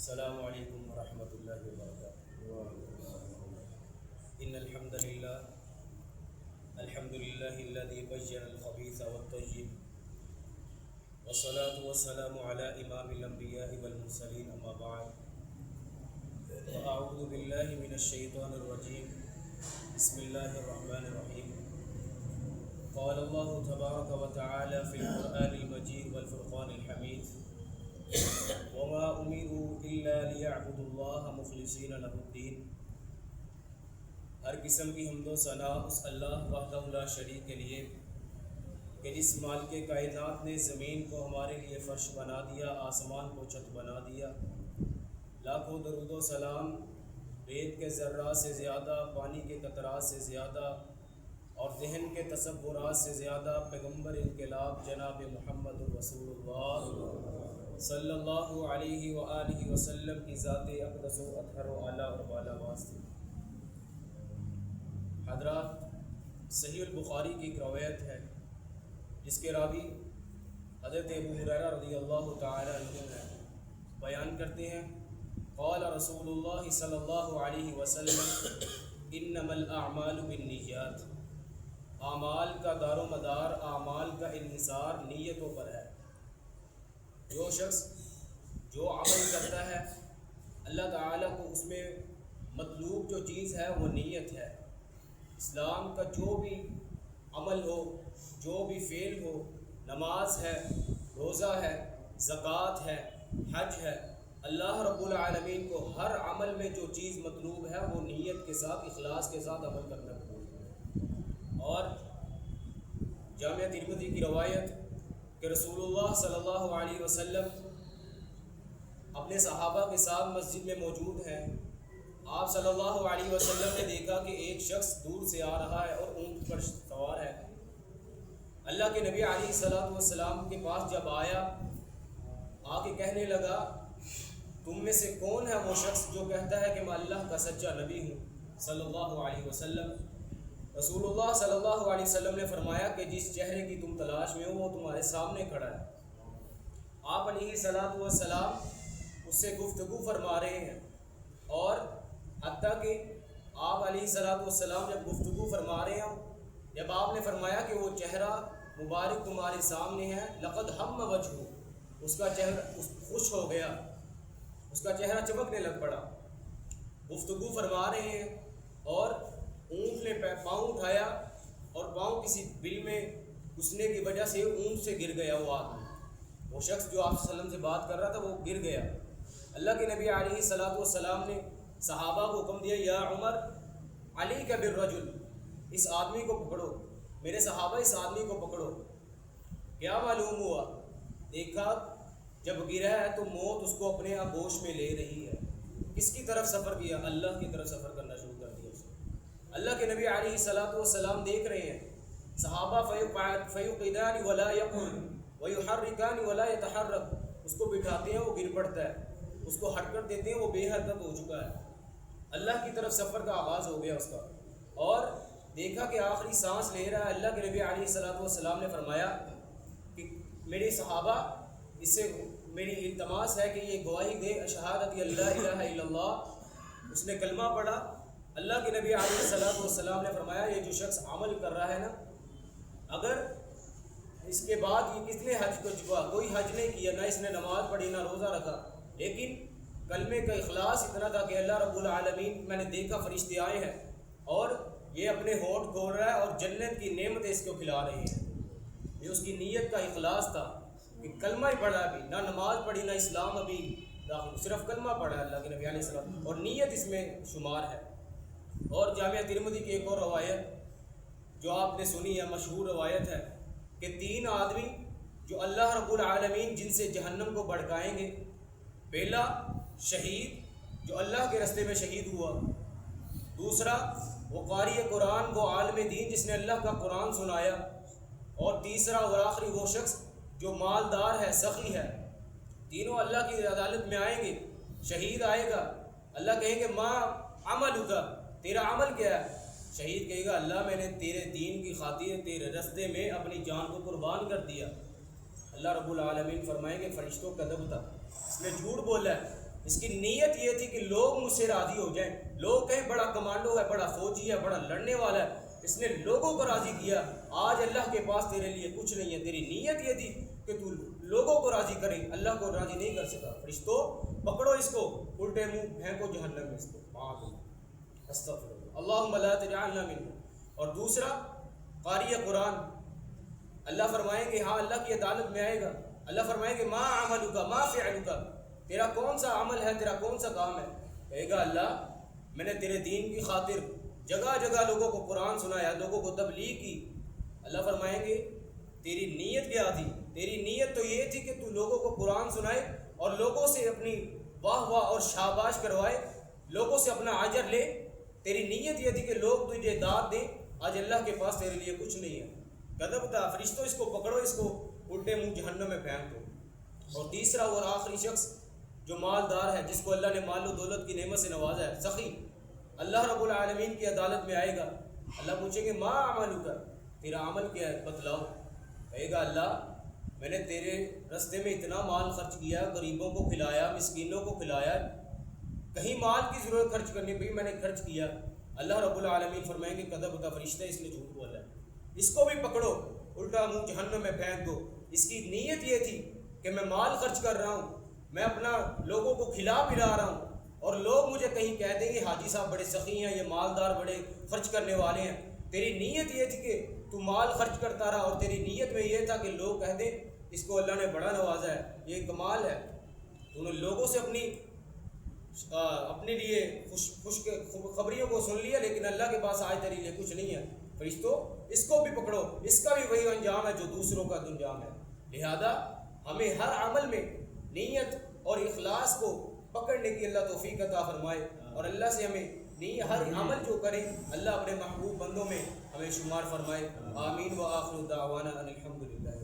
السلام علیکم ورحمۃ اللہ وبرکاتہ۔ ان الحمد للہ الذی بین الخبیث والطیب والصلاة والسلام علی امام الانبیاء والمرسلین، اما بعد فاعوذ باللہ من الشیطان الرجیم، بسم اللہ الرحمن الرحیم۔ قال اللہ تبارک وتعالی فی القرآن المجید والفرقان الحمید، وما امروا الا ليعبدوا الله مخلصین له الدین۔ ہر قسم کی حمد و ثنا اس اللہ وحدہ لا شریک کے لیے کہ جس مالک کائنات نے زمین کو ہمارے لیے فرش بنا دیا، آسمان کو چھت بنا دیا۔ لاکھوں درود و سلام ریت کے ذرات سے زیادہ، پانی کے قطرات سے زیادہ اور ذہن کے تصورات سے زیادہ پیغمبر انقلاب جناب محمد رسول اللہ صلی اللہ علیہ وآلہ وسلم کی ذات اقدس و اطہر و اعلیٰ اور بالا واسطے۔ حضرات، صحیح البخاری کی ایک روایت ہے جس کے راوی حضرت ابو ہریرہ رضی اللہ تعالی عنہ بیان کرتے ہیں، قال رسول اللہ صلی اللہ علیہ وسلم انما الاعمال بالنیات، اعمال کا دار و مدار، اعمال کا انحصار نیتوں پر ہے۔ جو شخص جو عمل کرتا ہے اللہ تعالیٰ کو اس میں مطلوب جو چیز ہے وہ نیت ہے۔ اسلام کا جو بھی عمل ہو، جو بھی فعل ہو، نماز ہے، روزہ ہے، زکوٰۃ ہے، حج ہے، اللہ رب العالمین کو ہر عمل میں جو چیز مطلوب ہے وہ نیت کے ساتھ، اخلاص کے ساتھ عمل کرنا ہے۔ اور جامعہ ترمذی کی روایت کہ رسول اللہ صلی اللہ علیہ وسلم اپنے صحابہ کے ساتھ مسجد میں موجود ہیں۔ آپ صلی اللہ علیہ وسلم نے دیکھا کہ ایک شخص دور سے آ رہا ہے اور اونٹ پر سوار ہے۔ اللہ کے نبی علیہ الصلوۃ والسلام کے پاس جب آیا، آ کے کہنے لگا، تم میں سے کون ہے وہ شخص جو کہتا ہے کہ میں اللہ کا سچا نبی ہوں صلی اللہ علیہ وسلم؟ رسول اللہ صلی اللہ علیہ وسلم نے فرمایا کہ جس چہرے کی تم تلاش میں ہو وہ تمہارے سامنے کھڑا ہے۔ آپ علیہ الصلوۃ والسلام اس سے گفتگو فرما رہے ہیں، اور حتیٰ کہ آپ علیہ الصلوۃ والسلام جب گفتگو فرما رہے ہیں، جب آپ نے فرمایا کہ وہ چہرہ مبارک تمہارے سامنے ہے، لقد ہم وجہہ، اس کا چہرہ خوش ہو گیا، اس کا چہرہ چمکنے لگ پڑا۔ گفتگو فرما رہے ہیں اور اونٹ نے پاؤں اٹھایا اور پاؤں کسی بل میں گھسنے کی وجہ سے اونٹ سے گر گیا۔ وہ آدمی، وہ شخص جو آپ صلی اللہ علیہ وسلم سے بات کر رہا تھا، وہ گر گیا۔ اللہ کے نبی علیہ الصلوۃ والسلام نے صحابہ کو حکم دیا، یا عمر علیک بالرجل، اس آدمی کو پکڑو، میرے صحابہ اس آدمی کو پکڑو۔ کیا معلوم ہوا؟ دیکھا جب گرا ہے تو موت اس کو اپنے آغوش میں لے رہی ہے۔ کس کی طرف سفر کیا؟ اللہ کی طرف سفر کرنا شروع کر دیا۔ اللہ کے نبی علیہ الصلوۃ والسلام دیکھ رہے ہیں، صحابہ فیقعدان ولا یقعد ویحرکان ولا یتحرک، اس کو بٹھاتے ہیں وہ گر پڑتا ہے، اس کو حرکت دیتے ہیں وہ بے حرکت ہو چکا ہے۔ اللہ کی طرف سفر کا آغاز ہو گیا اس کا، اور دیکھا کہ آخری سانس لے رہا ہے۔ اللہ کے نبی علیہ الصلوۃ والسلام نے فرمایا کہ میرے صحابہ، اس سے میری التماس ہے کہ یہ گواہی دے شہادت اللہ الہ الا اللہ، اس نے کلمہ پڑھا۔ اللہ کے نبی علیہ الصلوۃ والسلام نے فرمایا، یہ جو شخص عمل کر رہا ہے نا، اگر اس کے بعد یہ کس نے حج کو چکا، کوئی حج نہیں کیا، نہ اس نے نماز پڑھی، نہ روزہ رکھا، لیکن کلمے کا اخلاص اتنا تھا کہ اللہ رب العالمین، میں نے دیکھا فرشتے آئے ہیں اور یہ اپنے ہونٹ کھول رہا ہے اور جنت کی نعمتیں اس کو کھلا رہے ہیں۔ یہ اس کی نیت کا اخلاص تھا کہ کلمہ ہی پڑھا، ابھی نہ نماز پڑھی، نہ اسلام ابھی داخل، صرف کلمہ پڑھا اللہ کے نبی علیہ السلام، اور نیت اس میں شمار ہے۔ اور جامعہ ترمذی کی ایک اور روایت جو آپ نے سنی ہے، مشہور روایت ہے کہ 3 آدمی جو اللہ رب العالمین جن سے جہنم کو بھڑکائیں گے، پہلا شہید جو اللہ کے راستے میں شہید ہوا، دوسرا وہ قاری قرآن، وہ عالم دین جس نے اللہ کا قرآن سنایا، اور تیسرا اور آخری وہ شخص جو مالدار ہے، سخی ہے۔ تینوں اللہ کی عدالت میں آئیں گے۔ شہید آئے گا، اللہ کہیں گے ما عملک، تیرا عمل کیا ہے؟ شہید کہے گا، اللہ میں نے تیرے دین کی خاطر تیرے راستے میں اپنی جان کو قربان کر دیا۔ اللہ رب العالمین فرمائیں گے فرشتوں کذبت، اس نے جھوٹ بولا ہے، اس کی نیت یہ تھی کہ لوگ مجھ سے راضی ہو جائیں، لوگ کہیں بڑا کمانڈو ہے، بڑا فوجی ہے، بڑا لڑنے والا ہے، اس نے لوگوں کو راضی کیا۔ آج اللہ کے پاس تیرے لیے کچھ نہیں ہے، تیری نیت یہ تھی کہ تو لوگوں کو راضی کرے، اللہ کو راضی نہیں کر سکا۔ فرشتوں پکڑو اس کو، الٹے منہ پھینکو جہنم میں اس کو، معاذ اللہ، استغفر اللہ، اللہم لا تجعلنا منہم۔ اور دوسرا قاری قرآن، اللہ فرمائیں گے ہاں اللہ کی عدالت میں آئے گا، اللہ فرمائیں گے ما عملک ما فعلک، تیرا کون سا عمل ہے، تیرا کون سا کام ہے؟ کہے گا اللہ میں نے تیرے دین کی خاطر جگہ جگہ لوگوں کو قرآن سنایا، لوگوں کو تبلیغ کی۔ اللہ فرمائیں گے تیری نیت کیا تھی؟ تیری نیت تو یہ تھی کہ تو لوگوں کو قرآن سنائے اور لوگوں سے اپنی واہ واہ اور شاباش کروائے، لوگوں سے اپنا اجر لے۔ تیری نیت یہ تھی کہ لوگ تجھے داد دیں، آج اللہ کے پاس تیرے لیے کچھ نہیں ہے۔ غضب تھا، فرشتوں اس کو پکڑو، اس کو الٹے منہ جہنم میں پھینک دو۔ اور تیسرا اور آخری شخص جو مالدار ہے، جس کو اللہ نے مال و دولت کی نعمت سے نوازا ہے، سخی، اللہ رب العالمین کی عدالت میں آئے گا۔ اللہ پوچھیں گے ما عملک، تیرا عمل کیا ہے بتلاؤ؟ کہے گا اللہ میں نے تیرے رستے میں اتنا مال خرچ کیا، غریبوں کو کھلایا، مسکینوں کو کھلایا، کہیں مال کی ضرورت خرچ کرنی پئی میں نے خرچ کیا۔ اللہ رب العالمین فرمائیں گے کذب ہوتا فرشتہ، اس نے جھوٹ بولا ہے، اس کو بھی پکڑو، الٹا منہ جہنم میں پھینک دو۔ اس کی نیت یہ تھی کہ میں مال خرچ کر رہا ہوں، میں اپنا لوگوں کو کھلا پلا رہا ہوں، اور لوگ مجھے کہیں کہہ دیں گے حاجی صاحب بڑے سخی ہیں، یہ مالدار بڑے خرچ کرنے والے ہیں۔ تیری نیت یہ تھی کہ تو مال خرچ کرتا رہا، اور تیری نیت میں یہ تھا کہ لوگ کہہ دیں اس کو اللہ نے بڑا نوازا ہے، یہ کمال ہے۔ تو نے لوگوں سے اپنے لیے خوش خبریوں کو سن لیا، لیکن اللہ کے پاس آج تیرے لیے کچھ نہیں ہے۔ فرشتوں اس کو بھی پکڑو، اس کا بھی وہی انجام ہے جو دوسروں کا انجام ہے۔ لہذا ہمیں ہر عمل میں نیت اور اخلاص کو پکڑنے کی اللہ توفیق عطا فرمائے، اور اللہ سے ہمیں ہر عمل جو کریں اللہ اپنے محبوب بندوں میں ہمیں شمار فرمائے۔ آمین و آخر دعوانا ان الحمدللہ۔